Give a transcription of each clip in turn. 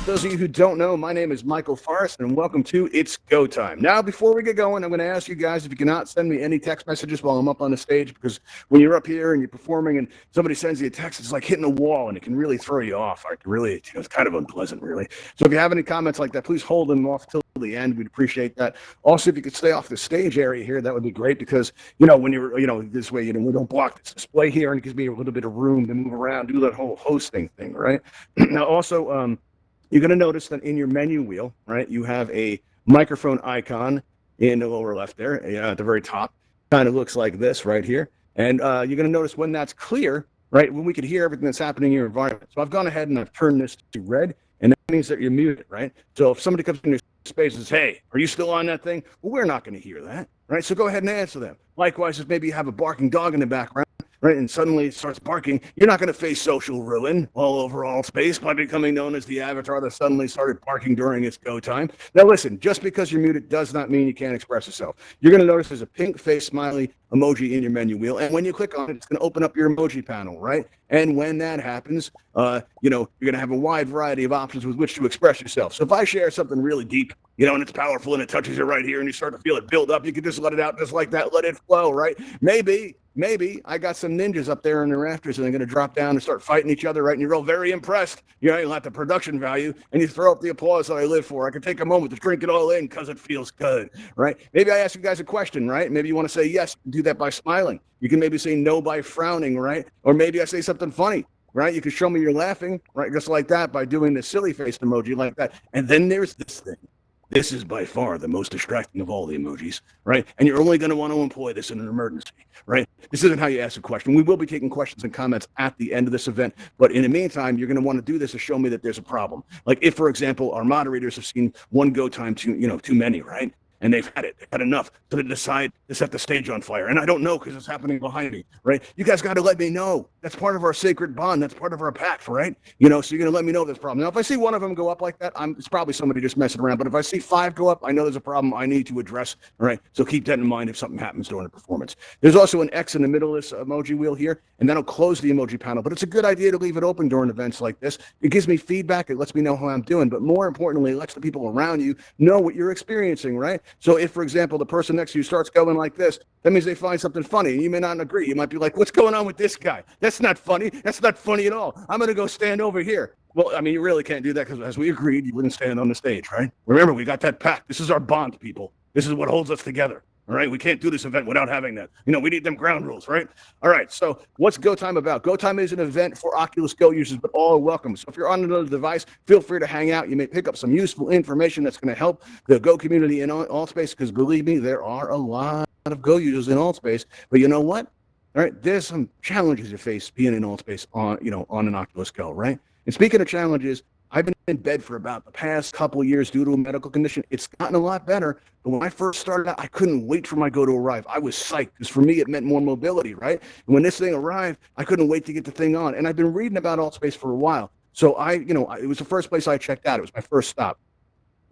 Those of you who don't know, my name is Michael Forrest, and welcome to It's Go Time. Now, before we get going, I'm going to ask you guys if you cannot send me any text messages while I'm up on the stage, because when you're up here and you're performing and somebody sends you a text, it's like hitting a wall, and it can really throw you off. Like, really, it's kind of unpleasant, really. So if you have any comments like that, please hold them off till the end. We'd appreciate that. Also, if you could stay off the stage area here, that would be great, because, when you're, this way, we don't block this display here, and it gives me a little bit of room to move around, do that whole hosting thing, right? Now, also, you're going to notice that in your menu wheel, right, you have a microphone icon in the lower left there, at the very top. Kind of looks like this right here. And you're going to notice when that's clear, right, when we can hear everything that's happening in your environment. So I've gone ahead and I've turned this to red, and that means that you're muted, right? So if somebody comes in your space and says, hey, are you still on that thing? Well, we're not going to hear that, right? So go ahead and answer them. Likewise, if maybe you have a barking dog in the background, right, and suddenly it starts barking, you're not going to face social ruin all over Altspace by becoming known as the avatar that suddenly started barking during its go time. Now, listen, just because you're muted does not mean you can't express yourself. You're going to notice there's a pink face smiley emoji in your menu wheel, and when you click on it, it's going to open up your emoji panel, right? And when that happens, you're going to have a wide variety of options with which to express yourself. So if I share something really deep, and it's powerful and it touches you right here and you start to feel it build up, you can just let it out just like that, let it flow, right? Maybe I got some ninjas up there in the rafters and they're going to drop down and start fighting each other, right? And you're all very impressed. You'll have the production value and you throw up the applause that I live for. I can take a moment to drink it all in because it feels good, right? Maybe I ask you guys a question, right? Maybe you want to say yes, do that by smiling. You can maybe say no by frowning, right? Or maybe I say something funny, right? You can show me you're laughing, right? Just like that by doing the silly face emoji like that. And then there's this thing. This is by far the most distracting of all the emojis, right? And you're only going to want to employ this in an emergency, right? This isn't how you ask a question. We will be taking questions and comments at the end of this event, but in the meantime, you're going to want to do this to show me that there's a problem. Like if, for example, our moderators have seen one go time too many, right? And they've had enough, so they decide to set the stage on fire. And I don't know because it's happening behind me, right? You guys got to let me know. That's part of our sacred bond. That's part of our pact, right? So you're going to let me know there's a problem. Now, if I see one of them go up like that, it's probably somebody just messing around. But if I see 5 go up, I know there's a problem I need to address, all right? So keep that in mind if something happens during a performance. There's also an X in the middle of this emoji wheel here, and that'll close the emoji panel. But it's a good idea to leave it open during events like this. It gives me feedback. It lets me know how I'm doing. But more importantly, it lets the people around you know what you're experiencing, right? So if, for example, the person next to you starts going like this, that means they find something funny. And you may not agree. You might be like, what's going on with this guy? That's not funny. That's not funny at all. I'm going to go stand over here. Well, I mean, you really can't do that because as we agreed, you wouldn't stand on the stage, right? Remember, we got that pact. This is our bond, people. This is what holds us together. All right, we can't do this event without having that. We need them ground rules, right? All right, so what's Go Time about? Go Time is an event for Oculus Go users, but all are welcome. So if you're on another device, feel free to hang out. You may pick up some useful information that's going to help the Go community in Altspace, because believe me, there are a lot of Go users in Altspace. But you know what? All right, there's some challenges you face being in Altspace on an Oculus Go, right? And speaking of challenges, I've been in bed for about the past couple of years due to a medical condition. It's gotten a lot better. But when I first started out, I couldn't wait for my Go to arrive. I was psyched because for me, it meant more mobility, right? And when this thing arrived, I couldn't wait to get the thing on. And I've been reading about Altspace for a while. So it was the first place I checked out. It was my first stop.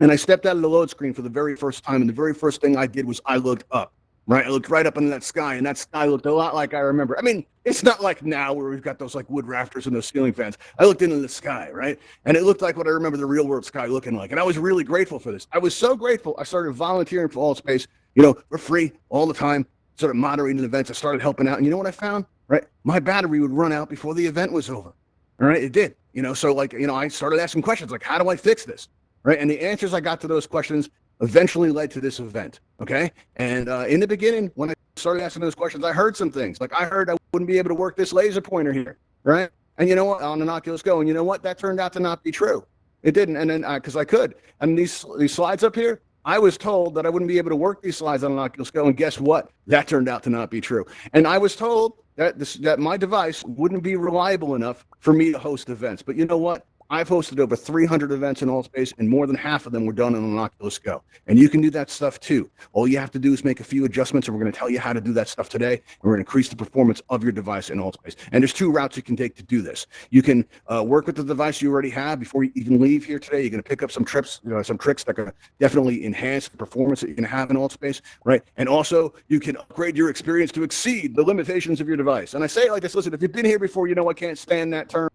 And I stepped out of the load screen for the very first time. And the very first thing I did was I looked up. Right, I looked right up into that sky, and that sky looked a lot like I remember. I mean, it's not like now where we've got those like wood rafters and those ceiling fans. I looked into the sky, right, and it looked like what I remember the real world sky looking like. And I was really grateful for this. I was so grateful. I started volunteering for Altspace. We're free all the time. Started moderating events. I started helping out, and you know what I found? Right, my battery would run out before the event was over. All right, it did. So I started asking questions like, how do I fix this? Right, and the answers I got to those questions eventually led to this event, okay? And in the beginning, when I started asking those questions, I heard some things. Like I heard I wouldn't be able to work this laser pointer here, right? And you know what? On an Oculus Go, and you know what? That turned out to not be true. It didn't, and then because I could. And these slides up here, I was told that I wouldn't be able to work these slides on an Oculus Go, and guess what? That turned out to not be true. And I was told that my device wouldn't be reliable enough for me to host events. But you know what? I've hosted over 300 events in Altspace, and more than half of them were done on an Oculus Go. And you can do that stuff too. All you have to do is make a few adjustments, and we're going to tell you how to do that stuff today. And we're going to increase the performance of your device in Altspace. And there's 2 routes you can take to do this. You can work with the device you already have before you even leave here today. You're going to pick up some tricks that are going to definitely enhance the performance that you're going to have in Altspace, right? And also, you can upgrade your experience to exceed the limitations of your device. And I say it like this: listen, if you've been here before, you know I can't stand that term.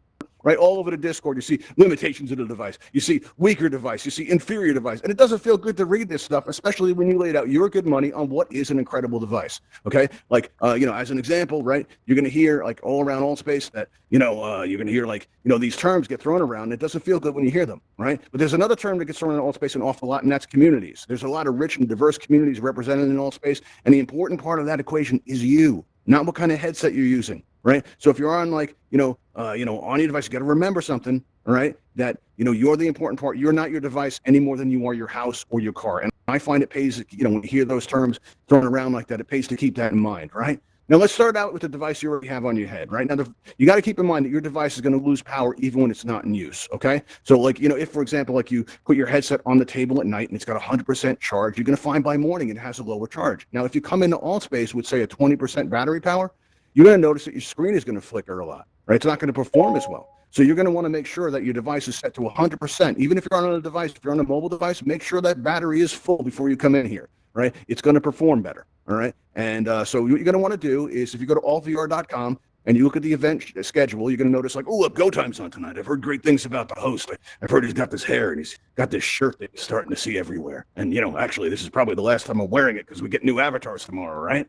Right, all over the Discord, you see limitations of the device. You see weaker device. You see inferior device, and it doesn't feel good to read this stuff, especially when you laid out your good money on what is an incredible device. Okay, like as an example, right, you're going to hear like all around Altspace that you're going to hear like these terms get thrown around. And it doesn't feel good when you hear them, right? But there's another term that gets thrown in Altspace an awful lot, and that's communities. There's a lot of rich and diverse communities represented in Altspace, and the important part of that equation is you, not what kind of headset you're using. Right. So if you're on on your device, you got to remember something. All right. That, you're the important part. You're not your device any more than you are your house or your car. And I find it pays, when you hear those terms thrown around like that, it pays to keep that in mind. Right. Now, let's start out with the device you already have on your head. Right now, you got to keep in mind that your device is going to lose power even when it's not in use. OK, so if, for example, like you put your headset on the table at night and it's got 100% charge, you're going to find by morning it has a lower charge. Now, if you come into Altspace with, say, a 20% battery power, you're going to notice that your screen is going to flicker a lot, right? It's not going to perform as well. So you're going to want to make sure that your device is set to 100%. Even if you're on a device, if you're on a mobile device, make sure that battery is full before you come in here, right? It's going to perform better, all right? And so what you're going to want to do is if you go to altvr.com and you look at the event schedule, you're going to notice like, oh, look, Go Time's on tonight. I've heard great things about the host. I've heard he's got this hair and he's got this shirt that he's starting to see everywhere. And, actually, this is probably the last time I'm wearing it because we get new avatars tomorrow, right?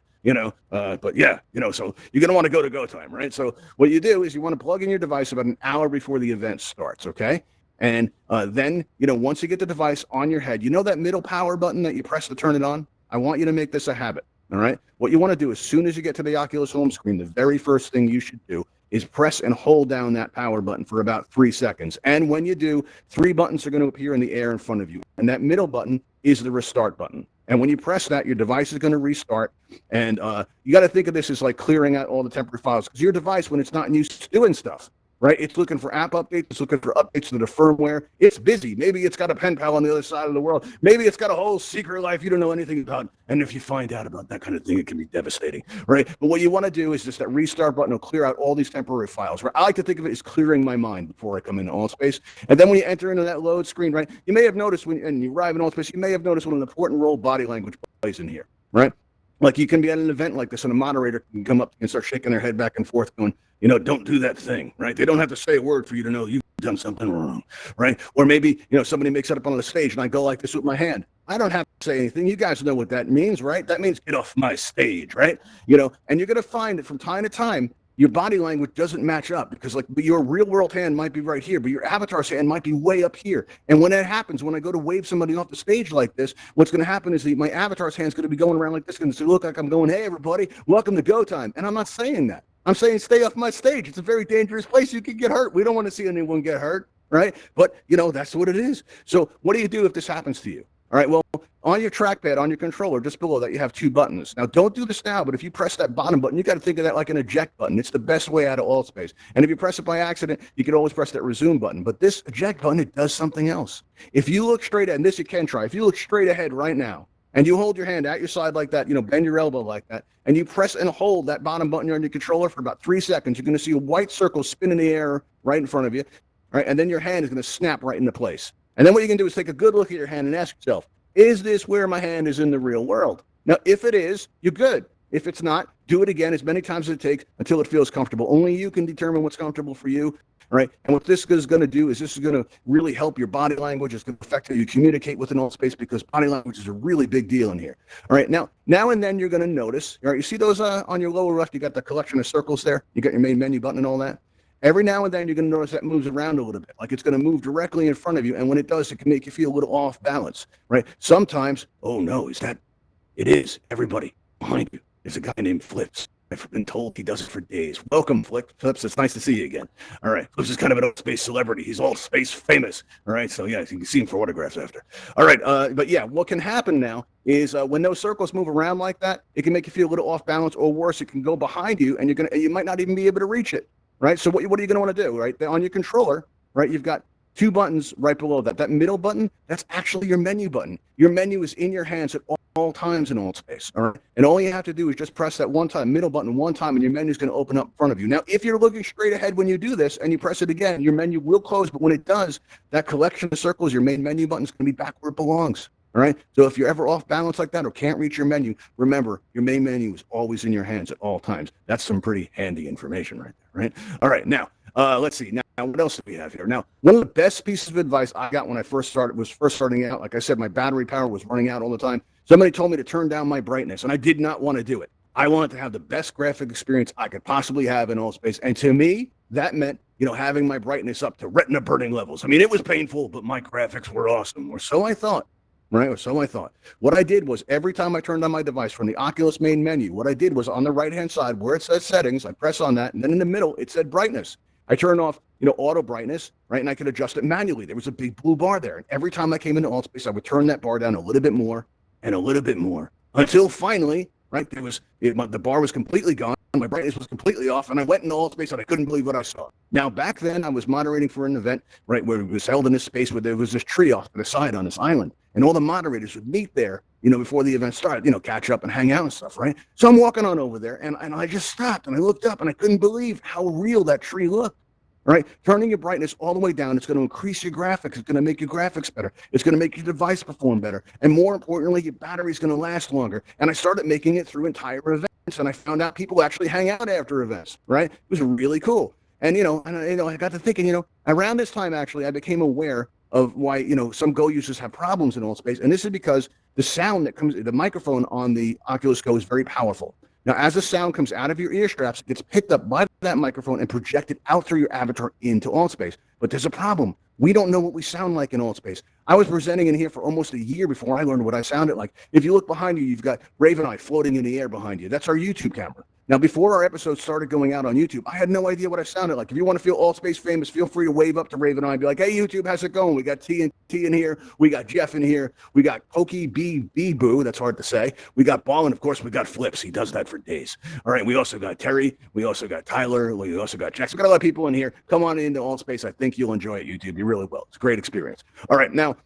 But yeah, so you're going to want to go to Go Time, right? So what you do is you want to plug in your device about an hour before the event starts, okay? And then, once you get the device on your head, that middle power button that you press to turn it on? I want you to make this a habit, all right? What you want to do as soon as you get to the Oculus home screen, the very first thing you should do is press and hold down that power button for about 3 seconds. And when you do, 3 buttons are going to appear in the air in front of you. And that middle button is the restart button. And when you press that, your device is going to restart. And you got to think of this as like clearing out all the temporary files, because your device, when it's not in use, it's doing stuff, right? It's looking for app updates. It's looking for updates to the firmware. It's busy. Maybe it's got a pen pal on the other side of the world. Maybe it's got a whole secret life you don't know anything about. And if you find out about that kind of thing, it can be devastating, right? But what you want to do is just that restart button will clear out all these temporary files, right? I like to think of it as clearing my mind before I come into Altspace. And then when you enter into that load screen, right, you may have noticed and you arrive in Altspace, you may have noticed what an important role body language plays in here, right? Like you can be at an event like this and a moderator can come up and start shaking their head back and forth going, don't do that thing, right? They don't have to say a word for you to know you've done something wrong, right? Or maybe, somebody makes it up on the stage and I go like this with my hand. I don't have to say anything. You guys know what that means, right? That means get off my stage, right? And you're going to find that from time to time, your body language doesn't match up because like your real world hand might be right here, but your avatar's hand might be way up here. And when that happens, when I go to wave somebody off the stage like this, what's going to happen is my avatar's hand's going to be going around like this, going to look like I'm going, hey, everybody, welcome to Go Time. And I'm not saying that. I'm saying stay off my stage. It's a very dangerous place. You could get hurt. We don't want to see anyone get hurt, right? But, that's what it is. So what do you do if this happens to you? All right, well, on your trackpad, on your controller, just below that, you have 2 buttons. Now, don't do this now, but if you press that bottom button, you got to think of that like an eject button. It's the best way out of Altspace. And if you press it by accident, you can always press that resume button. But this eject button, it does something else. If you look straight ahead, and this you can try, if you look straight ahead right now, and you hold your hand at your side like that, bend your elbow like that, and you press and hold that bottom button on your controller for about 3 seconds, you're going to see a white circle spin in the air right in front of you, right? And then your hand is going to snap right into place. And then what you can do is take a good look at your hand and ask yourself, is this where my hand is in the real world? Now, if it is, you're good. If it's not, do it again as many times as it takes until it feels comfortable. Only you can determine what's comfortable for you, right? And what this is going to do is this is going to really help your body language. It's going to affect how you communicate with an Altspace because body language is a really big deal in here. All right, now and then you're going to notice, all right, you see those on your lower left, you got the collection of circles there? You got your main menu button and all that? Every now and then, you're going to notice that moves around a little bit, like it's going to move directly in front of you. And when it does, it can make you feel a little off balance, right? Sometimes, oh no, it is. Everybody behind you. There's a guy named Flips. I've been told he does it for days. Welcome, Flips. It's nice to see you again. All right. Flips is kind of an Altspace celebrity. He's Altspace famous. All right. So yeah, you can see him for autographs after. All right. But yeah, what can happen now is when those circles move around like that, it can make you feel a little off balance, or worse, it can go behind you and you might not even be able to reach it. Right. So what are you going to want to do? Right. On your controller, right, you've got 2 buttons right below that. That middle button, that's actually your menu button. Your menu is in your hands at all times in Altspace, all right? And all you have to do is just press that middle button one time, and your menu is going to open up in front of you. Now, if you're looking straight ahead when you do this and you press it again, your menu will close, but when it does, that collection of circles, your main menu button, is going to be back where it belongs. All right. So if you're ever off balance like that or can't reach your menu, remember your main menu is always in your hands at all times. That's some pretty handy information right there. Right. All right. Now, let's see. Now, what else do we have here? Now, one of the best pieces of advice I got when I first starting out. Like I said, my battery power was running out all the time. Somebody told me to turn down my brightness, and I did not want to do it. I wanted to have the best graphic experience I could possibly have in Altspace. And to me, that meant, having my brightness up to retina burning levels. I mean, it was painful, but my graphics were awesome, or so I thought. Right, or so I thought. What I did was every time I turned on my device from the Oculus main menu, what I did was on the right-hand side where it says settings, I press on that, and then in the middle, it said brightness. I turned off, auto brightness, right, and I could adjust it manually. There was a big blue bar there, and every time I came into Altspace, I would turn that bar down a little bit more and a little bit more until finally, right, the bar was completely gone. My brightness was completely off, and I went into Altspace, and I couldn't believe what I saw. Now, back then, I was moderating for an event, right, where it was held in this space where there was this tree off to the side on this island, and all the moderators would meet there, before the event started, catch up and hang out and stuff, right? So I'm walking on over there, and I just stopped, and I looked up, and I couldn't believe how real that tree looked. Right, turning your brightness all the way down, it's going to increase your graphics. It's going to make your graphics better. It's going to make your device perform better. And more importantly, your battery's going to last longer. And I started making it through entire events, and I found out people actually hang out after events, right? It was really cool. And, I got to thinking, around this time, actually, I became aware of why, some Go users have problems in Altspace. And this is because the sound the microphone on the Oculus Go is very powerful. Now, as the sound comes out of your ear straps, it gets picked up by that microphone and projected out through your avatar into Altspace. But there's a problem. We don't know what we sound like in Altspace. I was presenting in here for almost a year before I learned what I sounded like. If you look behind you, you've got Raven Eye floating in the air behind you. That's our YouTube camera. Now, before our episodes started going out on YouTube, I had no idea what I sounded like. If you want to feel Altspace famous, feel free to wave up to Raven Eye and be like, hey, YouTube, how's it going? We got TNT in here. We got Jeff in here. We got Pokey B Boo. That's hard to say. We got Ball, and of course, we got Flips. He does that for days. All right. We also got Terry. We also got Tyler. We also got Jackson. We got a lot of people in here. Come on into Altspace. I think you'll enjoy it, YouTube. You really will. It's a great experience. All right. Now,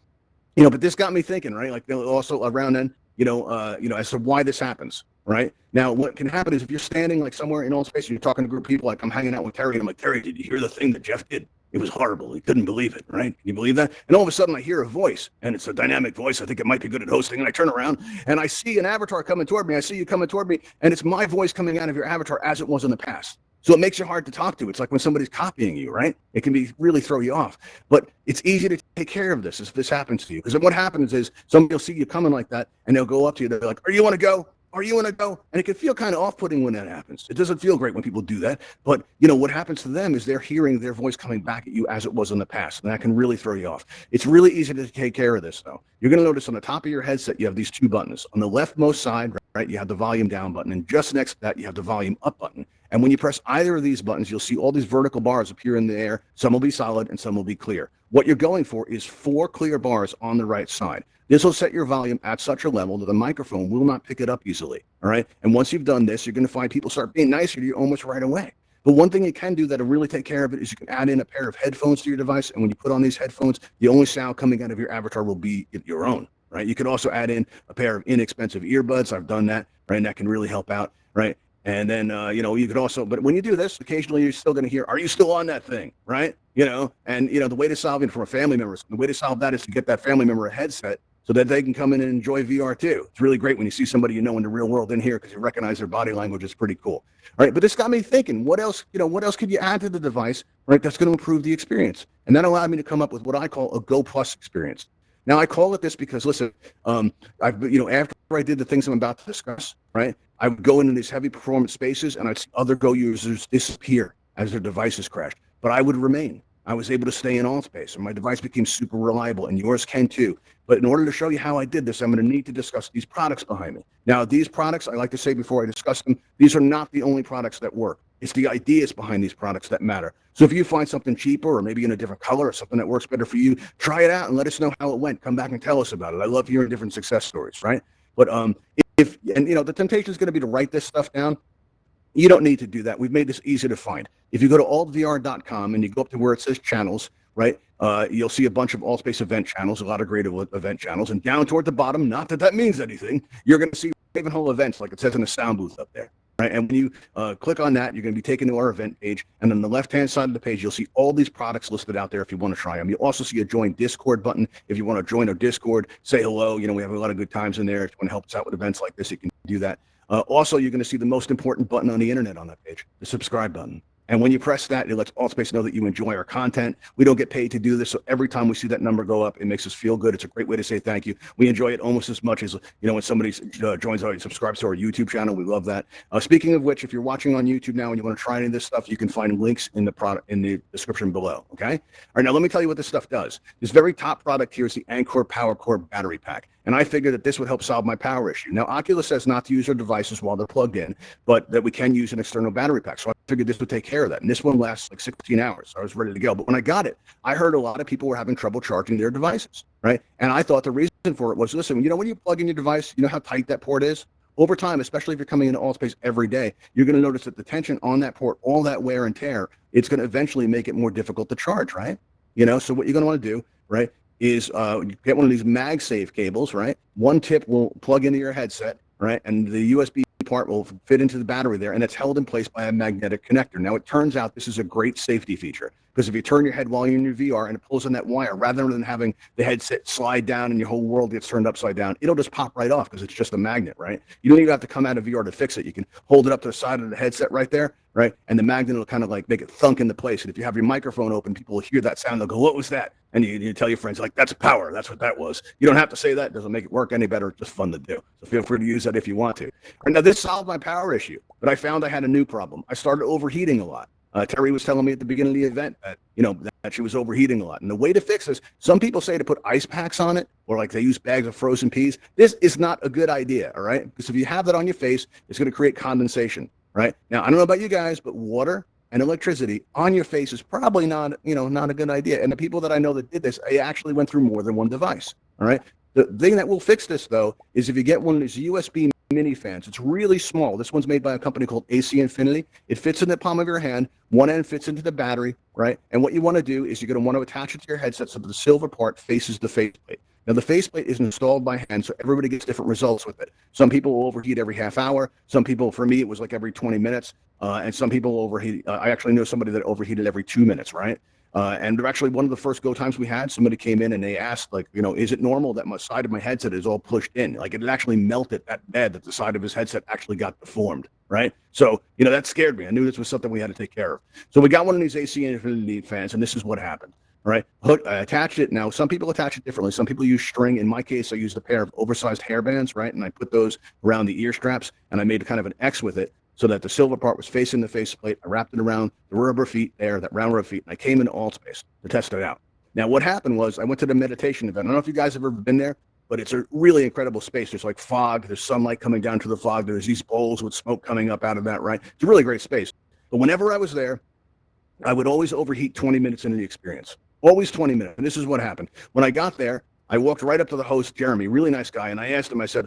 but this got me thinking, right? Like also around then, as to why this happens. Right now, what can happen is if you're standing like somewhere in Altspace and you're talking to a group of people, like I'm hanging out with Terry, and I'm like, Terry, did you hear the thing that Jeff did? It was horrible. He couldn't believe it. Right? Can you believe that? And all of a sudden, I hear a voice, and it's a dynamic voice. I think it might be good at hosting. And I turn around, and I see an avatar coming toward me. I see you coming toward me, and it's my voice coming out of your avatar as it was in the past. So it makes you hard to talk to. It's like when somebody's copying you, right? It can really throw you off. But it's easy to take care of this if this happens to you. Because what happens is somebody will see you coming like that, and they'll go up to you. They're like, "Are you want to go? Are you want to go?" And it can feel kind of off-putting when that happens. It doesn't feel great when people do that. But, what happens to them is they're hearing their voice coming back at you as it was in the past. And that can really throw you off. It's really easy to take care of this, though. You're going to notice on the top of your headset, you have these 2 buttons. On the leftmost side, right, you have the volume down button. And just next to that, you have the volume up button. And when you press either of these buttons, you'll see all these vertical bars appear in the air. Some will be solid and some will be clear. What you're going for is 4 clear bars on the right side. This will set your volume at such a level that the microphone will not pick it up easily, all right? And once you've done this, you're going to find people start being nicer to you almost right away. But one thing you can do that'll really take care of it is you can add in a pair of headphones to your device, and when you put on these headphones, the only sound coming out of your avatar will be your own, right? You could also add in a pair of inexpensive earbuds. I've done that, right? And that can really help out, right? And then, you could also, but when you do this, occasionally you're still going to hear, are you still on that thing, right? And, the way to solve it for a family member, the way to solve that is to get that family member a headset so that they can come in and enjoy VR too. It's really great when you see somebody in the real world in here because you recognize their body language. It's pretty cool. All right, but this got me thinking, what else could you add to the device, right, that's going to improve the experience? And that allowed me to come up with what I call a Go Plus experience. Now, I call it this because, listen, after I did the things I'm about to discuss, right, I would go into these heavy performance spaces and I'd see other Go users disappear as their devices crashed. But I would remain. I was able to stay in Altspace, and my device became super reliable, and yours can too. But in order to show you how I did this, I'm going to need to discuss these products behind me. Now, these products, I like to say before I discuss them, these are not the only products that work. It's the ideas behind these products that matter. So if you find something cheaper or maybe in a different color or something that works better for you, try it out and let us know how it went. Come back and tell us about it. I love hearing different success stories, right? But the temptation is going to be to write this stuff down. You don't need to do that. We've made this easy to find. If you go to altvr.com and you go up to where it says channels, right? You'll see a bunch of Altspace event channels, a lot of great event channels. And down toward the bottom, not that that means anything, you're going to see Ravenhole events, like it says in the sound booth up there. Right. And when you click on that, you're going to be taken to our event page. And on the left-hand side of the page, you'll see all these products listed out there if you want to try them. You'll also see a join Discord button. If you want to join our Discord, say hello. You know, we have a lot of good times in there. If you want to help us out with events like this, you can do that. Also, you're going to see the most important button on the internet on that page, the subscribe button. And when you press that, it lets Altspace know that you enjoy our content. We don't get paid to do this, so every time we see that number go up, it makes us feel good. It's a great way to say thank you. We enjoy it almost as much as, when somebody joins or subscribes to our YouTube channel. We love that. Speaking of which, if you're watching on YouTube now and you want to try any of this stuff, you can find links in the description below. Okay. All right. Now let me tell you what this stuff does. This very top product here is the Anker Power Cord battery pack. And I figured that this would help solve my power issue. Now, Oculus says not to use our devices while they're plugged in, but that we can use an external battery pack. So I figured this would take care of that. And this one lasts like 16 hours. So I was ready to go. But when I got it, I heard a lot of people were having trouble charging their devices, right? And I thought the reason for it was, listen, when you plug in your device, you know how tight that port is? Over time, especially if you're coming into Altspace every day, you're going to notice that the tension on that port, all that wear and tear, it's going to eventually make it more difficult to charge, right? So what you're going to want to do, right, is you get one of these MagSafe cables, right? One tip will plug into your headset, right? And the USB part will fit into the battery there, and it's held in place by a magnetic connector. Now, it turns out this is a great safety feature, because if you turn your head while you're in your VR and it pulls on that wire, rather than having the headset slide down and your whole world gets turned upside down, it'll just pop right off because it's just a magnet, right? You don't even have to come out of VR to fix it. You can hold it up to the side of the headset right there, right? And the magnet will kind of like make it thunk into place. And if you have your microphone open, people will hear that sound. They'll go, "What was that?" And you tell your friends, like, "That's power. That's what that was." You don't have to say that. It doesn't make it work any better. It's just fun to do. So feel free to use that if you want to. And now, this solved my power issue, but I found I had a new problem. I started overheating a lot. Terry was telling me at the beginning of the event that, that she was overheating a lot. And the way to fix this, some people say to put ice packs on it, or like they use bags of frozen peas. This is not a good idea, all right? Because if you have that on your face, it's going to create condensation, right? Now, I don't know about you guys, but water and electricity on your face is probably not a good idea. And the people that I know that did this, they actually went through more than one device, all right? The thing that will fix this, though, is if you get one of these USB mini fans. It's really small. This one's made by a company called AC Infinity. It fits in the palm of your hand. One end fits into the battery, right? And what you want to do is you're going to want to attach it to your headset so that the silver part faces the faceplate. Now, the faceplate is installed by hand, so everybody gets different results with it. Some people will overheat every half hour. Some people, for me, it was like every 20 minutes. And some people overheat. I actually know somebody that overheated every 2 minutes, right? And they're actually one of the first go times we had, somebody came in and they asked, like, is it normal that my side of my headset is all pushed in? Like, it actually melted that bad that the side of his headset actually got deformed, right? So, that scared me. I knew this was something we had to take care of. So we got one of these AC Infinity fans, and this is what happened. All right, I attached it. Now, some people attach it differently. Some people use string. In my case, I used a pair of oversized hairbands, right? And I put those around the ear straps, and I made kind of an X with it, so that the silver part was facing the faceplate. I wrapped it around the rubber feet there, that round rubber feet, and I came into Altspace to test it out. Now, what happened was I went to the meditation event. I don't know if you guys have ever been there, but it's a really incredible space. There's like fog. There's sunlight coming down to the fog. There's these bowls with smoke coming up out of that, right? It's a really great space. But whenever I was there, I would always overheat 20 minutes into the experience. Always 20 minutes. And this is what happened. When I got there, I walked right up to the host, Jeremy, really nice guy, and I asked him, I said,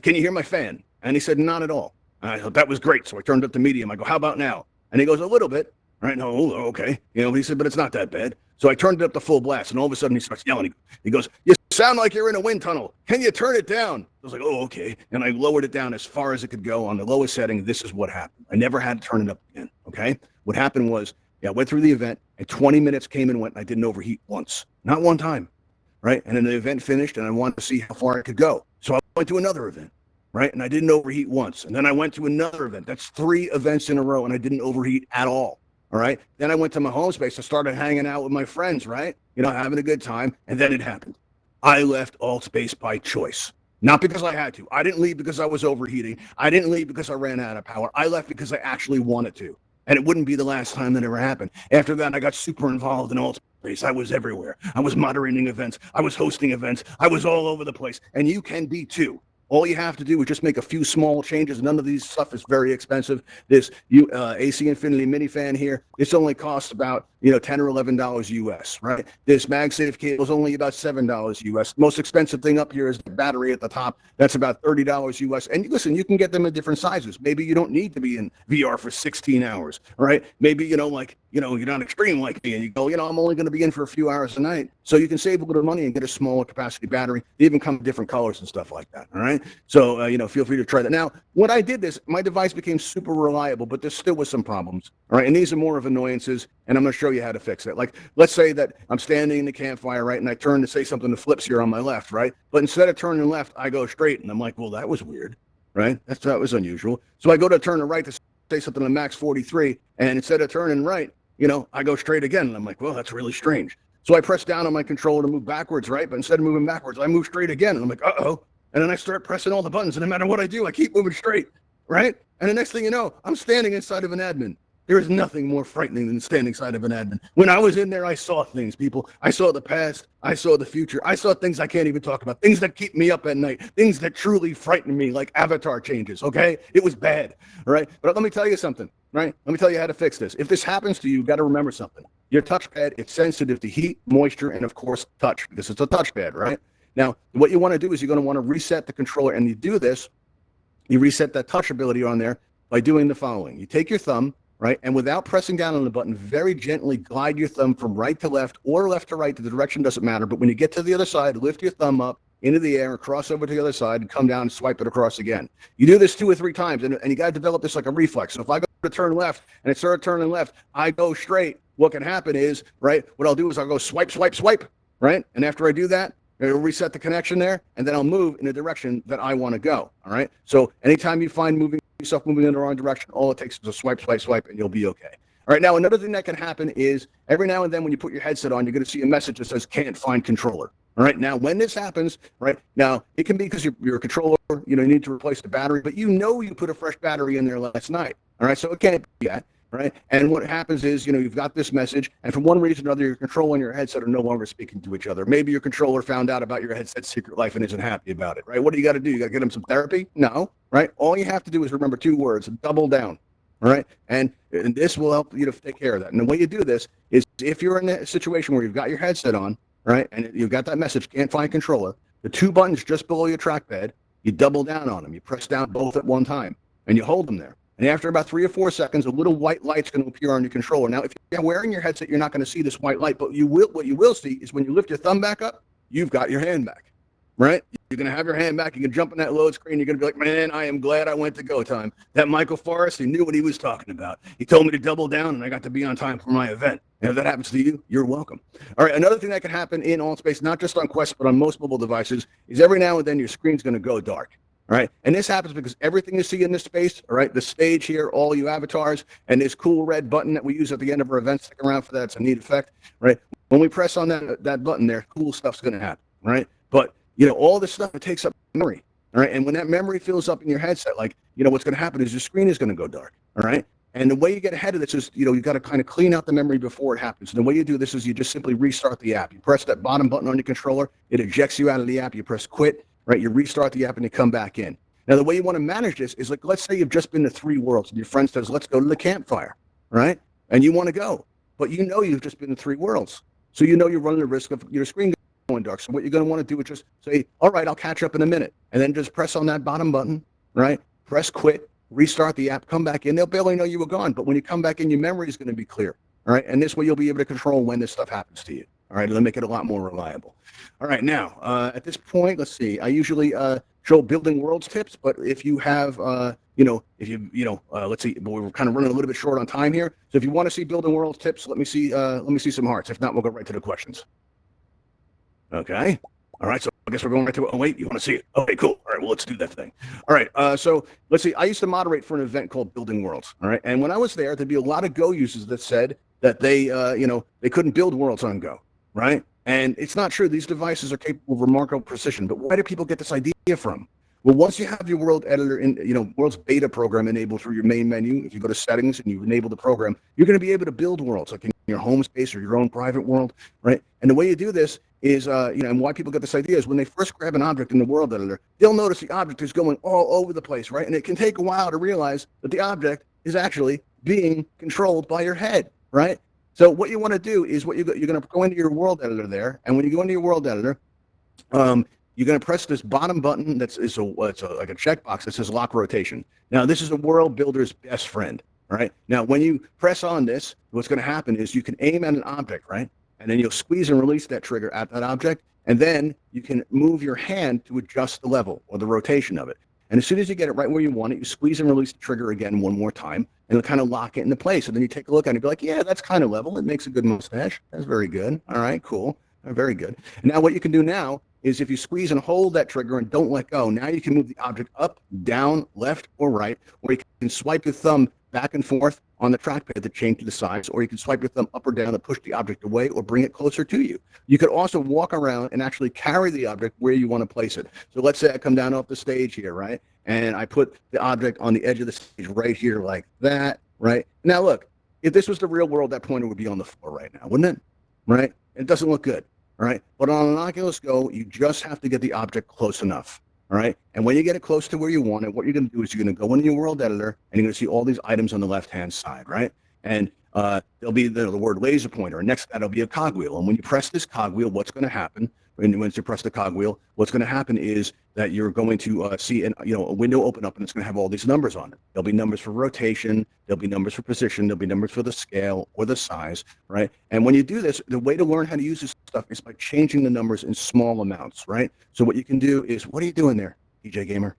"Can you hear my fan?" And he said, "Not at all." And I thought, that was great. So I turned up the medium. I go, "How about now?" And he goes, "A little bit." All right, no, okay. He said, "But it's not that bad." So I turned it up to full blast, and all of a sudden he starts yelling. He goes, "You sound like you're in a wind tunnel. Can you turn it down?" I was like, "Oh, okay." And I lowered it down as far as it could go on the lowest setting. This is what happened. I never had to turn it up again, okay? What happened was, I went through the event, and 20 minutes came and went, and I didn't overheat once. Not one time, right? And then the event finished, and I wanted to see how far I could go. So I went to another event. Right. And I didn't overheat once. And then I went to another event. That's 3 events in a row. And I didn't overheat at all. All right. Then I went to my home space. I started hanging out with my friends. Right. Having a good time. And then it happened. I left Altspace by choice. Not because I had to. I didn't leave because I was overheating. I didn't leave because I ran out of power. I left because I actually wanted to. And it wouldn't be the last time that ever happened. After that, I got super involved in Altspace. I was everywhere. I was moderating events. I was hosting events. I was all over the place. And you can be too. All you have to do is just make a few small changes. None of these stuff is very expensive. This AC Infinity mini fan here, this only costs about $10 or $11 US, right? This MagSafe cable is only about $7 US. Most expensive thing up here is the battery at the top. That's about $30 US. And listen, you can get them in different sizes. Maybe you don't need to be in VR for 16 hours, right? Maybe, you're not extreme like me and you go, I'm only going to be in for a few hours a night. So you can save a little money and get a smaller capacity battery. They even come in different colors and stuff like that, all right? So, feel free to try that. Now, when I did this, my device became super reliable, but there still was some problems, all right? And these are more of annoyances, and I'm going to show you how to fix it. Like, let's say that I'm standing in the campfire, right, and I turn to say something that flips here on my left, right? But instead of turning left, I go straight, and I'm like, well, that was weird, right? That was unusual. So I go to turn to right to say something on max 43, and instead of turning right, I go straight again, and I'm like, well, that's really strange. So I press down on my controller to move backwards, right? But instead of moving backwards, I move straight again, and I'm like, uh-oh. And then I start pressing all the buttons, and no matter what I do, I keep moving straight, right? And the next thing you know, I'm standing inside of an admin. There is nothing more frightening than standing inside of an admin. When I was in there, I saw things, people. I saw the past. I saw the future. I saw things I can't even talk about, things that keep me up at night, things that truly frighten me, like avatar changes, okay? It was bad, all right? But let me tell you something, right? Let me tell you how to fix this. If this happens to you, you've got to remember something. Your touchpad, it's sensitive to heat, moisture, and, of course, touch, because it's a touchpad, right? Now, what you want to do is you're going to want to reset the controller, and you do this, you reset that touch ability on there by doing the following. You take your thumb, right, and without pressing down on the button, very gently glide your thumb from right to left or left to right. The direction doesn't matter, but when you get to the other side, lift your thumb up into the air and cross over to the other side and come down and swipe it across again. You do this 2 or 3 times, and you got to develop this like a reflex. So if I go to turn left and it started turning left, I go straight. What can happen is, right, what I'll do is I'll go swipe, swipe, swipe, right? And after I do that, it'll reset the connection there, and then I'll move in the direction that I want to go, all right? So anytime you find yourself moving in the wrong direction, all it takes is a swipe, swipe, swipe, and you'll be okay. All right, now another thing that can happen is every now and then when you put your headset on, you're going to see a message that says can't find controller. All right, now when this happens, right, now it can be because your controller, you need to replace the battery, but you put a fresh battery in there last night. All right, so it can't be that. Right. And what happens is, you've got this message, and for one reason or another, your controller and your headset are no longer speaking to each other. Maybe your controller found out about your headset's secret life and isn't happy about it. Right. What do you got to do? You got to get them some therapy? No. Right. All you have to do is remember 2 words: double down. All right. And this will help you to take care of that. And the way you do this is if you're in a situation where you've got your headset on, right, and you've got that message, can't find controller, the 2 buttons just below your trackpad, you double down on them. You press down both at one time, and you hold them there. And after about 3 or 4 seconds, a little white light's going to appear on your controller. Now, if you're wearing your headset, you're not going to see this white light, but what you will see is when you lift your thumb back up, you've got your hand back, right? You're going to have your hand back. You can jump in that load screen. You're going to be like, man, I am glad I went to go time. That Michael Forrest, he knew what he was talking about. He told me to double down, and I got to be on time for my event. And if that happens to you, you're welcome. All right, another thing that can happen in Altspace, not just on Quest, but on most mobile devices, is every now and then your screen's going to go dark. All right. And this happens because everything you see in this space, all right, the stage here, all you avatars, and this cool red button that we use at the end of our event, stick around for that. It's a neat effect, right? When we press on that button there, cool stuff's going to happen, right? But, all this stuff, it takes up memory, all right? And when that memory fills up in your headset, like, what's going to happen is your screen is going to go dark, all right? And the way you get ahead of this is, you've got to kind of clean out the memory before it happens. And the way you do this is you just simply restart the app. You press that bottom button on your controller, it ejects you out of the app, you press quit, right? You restart the app and you come back in. Now, the way you want to manage this is like, let's say you've just been to 3 worlds and your friend says, let's go to the campfire, right? And you want to go, but you've just been to 3 worlds. So you're running the risk of your screen going dark. So what you're going to want to do is just say, all right, I'll catch up in a minute. And then just press on that bottom button, right? Press quit, restart the app, come back in. They'll barely know you were gone. But when you come back in, your memory is going to be clear, all right? And this way you'll be able to control when this stuff happens to you. All right, it'll make it a lot more reliable. All right, now, at this point, let's see. I usually show building worlds tips, but if you have, let's see, we're kind of running a little bit short on time here. So if you want to see building worlds tips, let me see some hearts. If not, we'll go right to the questions. Okay. All right, so I guess we're going right to it. Oh, wait, you want to see it? Okay, cool. All right, well, let's do that thing. All right, so let's see. I used to moderate for an event called Building Worlds, all right? And when I was there, there'd be a lot of Go users that said that they couldn't build worlds on Go, right? And it's not true. These devices are capable of remarkable precision. But where do people get this idea from? Well, once you have your world editor in, world's beta program enabled through your main menu, if you go to settings and you enable the program, you're going to be able to build worlds like in your home space or your own private world, right? And the way you do this is, and why people get this idea is when they first grab an object in the world editor, they'll notice the object is going all over the place, right? And it can take a while to realize that the object is actually being controlled by your head, right? So what you want to do is you're going to go into your world editor there, and when you go into your world editor, you're going to press this bottom button it's like a checkbox that says lock rotation. Now, this is a world builder's best friend. All right. Now, when you press on this, what's going to happen is you can aim at an object, right? And then you'll squeeze and release that trigger at that object. And then you can move your hand to adjust the level or the rotation of it. And as soon as you get it right where you want it, you squeeze and release the trigger again one more time, and it'll kind of lock it into place. And then you take a look at it and be like, yeah, that's kind of level. It makes a good mustache. That's very good. All right, cool. Very good. And now what you can do now is if you squeeze and hold that trigger and don't let go, now you can move the object up, down, left, or right, or you can swipe your thumb back and forth on the trackpad to change the size, or you can swipe your thumb up or down to push the object away or bring it closer to you. You could also walk around and actually carry the object where you want to place it. So let's say I come down off the stage here, right? And I put the object on the edge of the stage right here like that, right? Now look, if this was the real world, that pointer would be on the floor right now, wouldn't it? Right? It doesn't look good, all right? But on an Oculus Go, you just have to get the object close enough. All right. And when you get it close to where you want it, what you're going to do is you're going to go into your world editor and you're going to see all these items on the left-hand side, right? And there'll be the word laser pointer. And next to that, will be a cogwheel. And when you press this cogwheel, what's going to happen? Once you press the cogwheel, what's going to happen is that you're going to see a window open up, and it's going to have all these numbers on it. There'll be numbers for rotation, there'll be numbers for position, there'll be numbers for the scale or the size, right? And when you do this, the way to learn how to use this stuff is by changing the numbers in small amounts, right? So what you can do is, what are you doing there, DJ Gamer?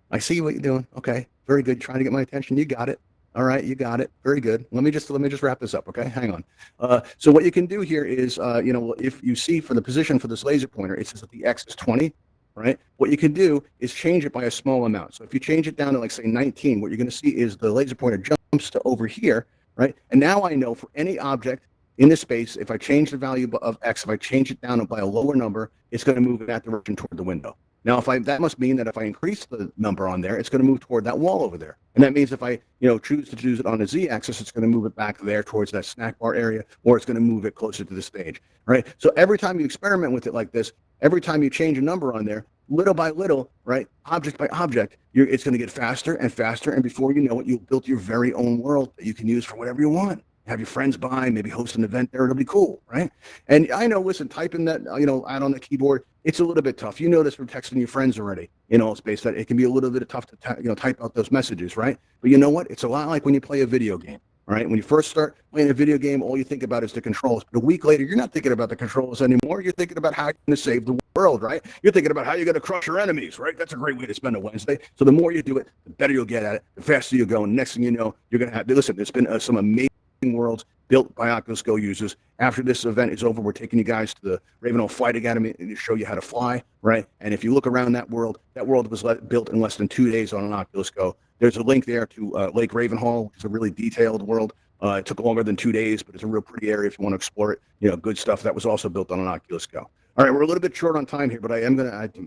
I see what you're doing. Okay, very good. You're trying to get my attention. You got it. All right, you got it. Very good. Let me just wrap this up, okay? Hang on. So what you can do here is, if you see for the position for this laser pointer, it says that the X is 20, right? What you can do is change it by a small amount. So if you change it down to, like, say, 19, what you're going to see is the laser pointer jumps to over here, right? And now I know for any object in this space, if I change the value of X, if I change it down by a lower number, it's going to move in that direction toward the window. Now, that must mean that if I increase the number on there, it's going to move toward that wall over there. And that means if I, choose to choose it on the Z-axis, it's going to move it back there towards that snack bar area, or it's going to move it closer to the stage, right? So every time you experiment with it like this, every time you change a number on there, little by little, right, object by object, it's going to get faster and faster, and before you know it, you've built your very own world that you can use for whatever you want. Have your friends by, maybe host an event there. It'll be cool, right? And I know, listen, typing that, out on the keyboard, it's a little bit tough. You know this from texting your friends already in Altspace, that it can be a little bit tough to, type out those messages, right? But you know what? It's a lot like when you play a video game, all right? When you first start playing a video game, all you think about is the controls. But a week later, you're not thinking about the controls anymore. You're thinking about how you're going to save the world, right? You're thinking about how you're going to crush your enemies, right? That's a great way to spend a Wednesday. So the more you do it, the better you'll get at it, the faster you go. And next thing you know, you're going to have, listen, there's been some amazing worlds built by Oculus Go users. After this event is over, we're taking you guys to the Ravenhall Flight Academy and to show you how to fly, right? And if you look around that world was built in less than 2 days on an Oculus Go. There's a link there to Lake Ravenhall, which is a really detailed world. It took longer than 2 days, but it's a real pretty area if you want to explore it. Good stuff. That was also built on an Oculus Go. All right, we're a little bit short on time here, but I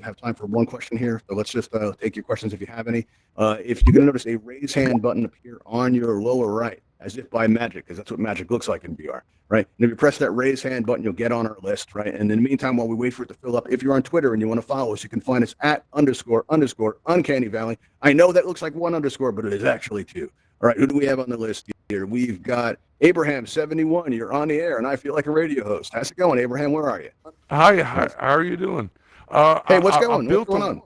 have time for one question here. So let's just take your questions if you have any. If you're going to notice a raise hand button appear on your lower right, as if by magic, because that's what magic looks like in VR, right? And if you press that raise hand button, you'll get on our list, right? And in the meantime, while we wait for it to fill up, if you're on Twitter and you want to follow us, you can find us at _ Uncanny Valley. I know that looks like one underscore, but it is actually two. All right, who do we have on the list here? We've got Abraham71. You're on the air, and I feel like a radio host. How's it going, Abraham? Where are you? Hi, how are you doing? Hey, what's going on?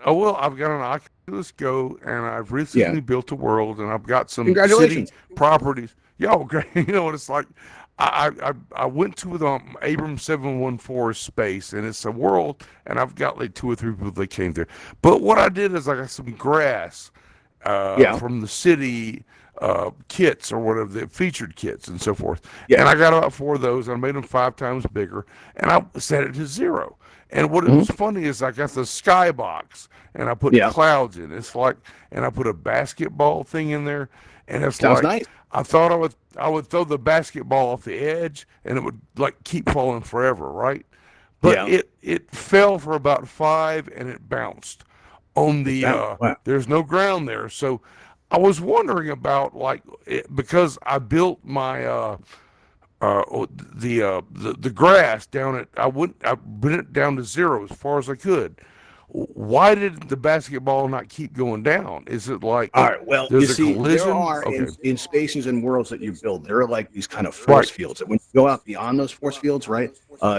Oh, well, I've got an Oculus Go, and I've recently Yeah. built a world, and I've got some city Congratulations. properties. Yeah, okay. You know what it's like? I went to the Abram 714 space, and it's a world, and I've got like 2 or 3 people that came there. But what I did is I got some grass Yeah. from the city kits or whatever, the featured kits and so forth. Yeah. And I got about 4 of those. I made them 5 times bigger, and I set it to 0. And what Mhm. was funny is I got the skybox, and I put Yeah. clouds in. It's like, and I put a basketball thing in there, and it's Sounds like nice. I thought I would throw the basketball off the edge, and it would like keep falling forever, right? But Yeah. it fell for about 5, and it bounced on the. Wow. There's no ground there, so I was wondering about because I built my the grass down at I put it down to 0 as far as I could. why did the basketball not keep going down? Is it like All right. Well, you there's a see, there collision? are Okay, in spaces and worlds that you build, there are like these kind of right, force fields that when you go out beyond those force fields, right,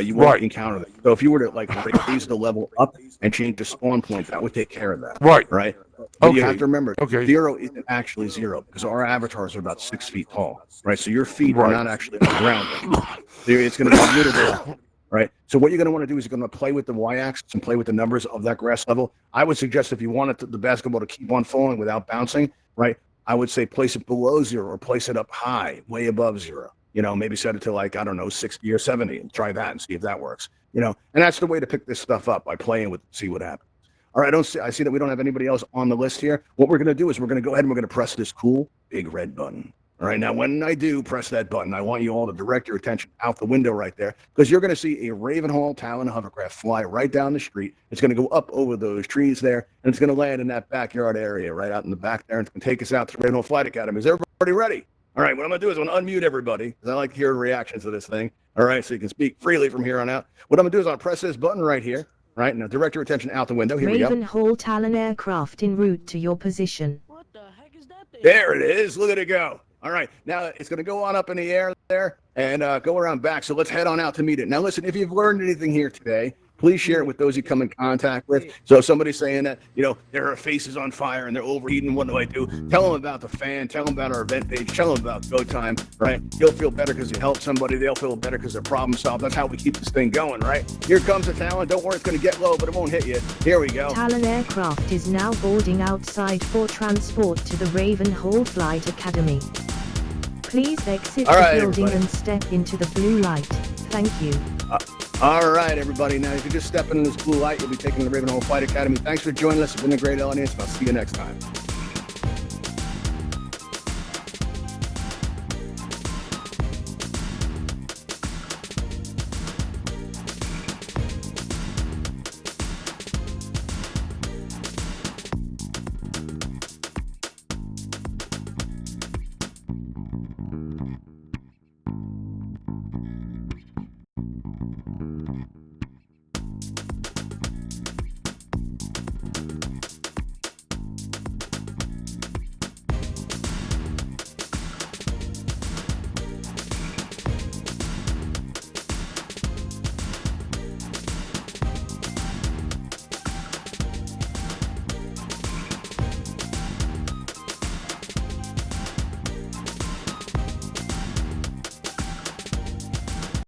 you won't right, encounter them. So if you were to like raise the level up and change the spawn point, that would take care of that, right. right? But you have Okay, to remember, okay, zero isn't actually zero because our avatars are about 6 feet tall, right? So your feet are right. not actually on the ground yet. So it's going to be a little bit up. Right. So what you're going to want to do is you're going to play with the y-axis and play with the numbers of that grass level. I would suggest if you wanted the basketball to keep on falling without bouncing, right? I would say place it below zero or place it up high, way above zero. You know, maybe set it to like, I don't know, 60 or 70 and try that and see if that works. You know, and that's the way to pick this stuff up by playing with it, see what happens. All right, I see that we don't have anybody else on the list here. What we're going to do is we're going to go ahead and we're going to press this cool big red button. All right, now when I do press that button, I want you all to direct your attention out the window right there because you're going to see a Ravenhall Talon hovercraft fly right down the street. It's going to go up over those trees there, and it's going to land in that backyard area right out in the back there, and it's going to take us out to the Ravenhall Flight Academy. Is everybody ready? All right, what I'm going to do is I'm going to unmute everybody because I like hearing reactions to this thing. All right, so you can speak freely from here on out. What I'm going to do is I'll press this button right here. All right, now direct your attention out the window. Here we go. Ravenhall Talon aircraft en route to your position. What the heck is that thing? There it is. Look at it go. All right, now it's going to go on up in the air there and go around back. So let's head on out to meet it. Now, listen, if you've learned anything here today, please share it with those you come in contact with. So if somebody's saying that, you know, their face is on fire and they're overheating, what do I do? Tell them about the fan. Tell them about our event page. Tell them about Go Time, right? You'll feel better because you helped somebody. They'll feel better because they're problem solved. That's how we keep this thing going, right? Here comes the Talon. Don't worry, it's going to get low, but it won't hit you. Here we go. Talon aircraft is now boarding outside for transport to the Ravenhall Flight Academy. Please exit the building everybody. and step into the blue light. Thank you. All right, everybody. Now, if you just step into this blue light, you'll be taking the Ravenhall Flight Academy. Thanks for joining us. It's been a great audience. I'll see you next time.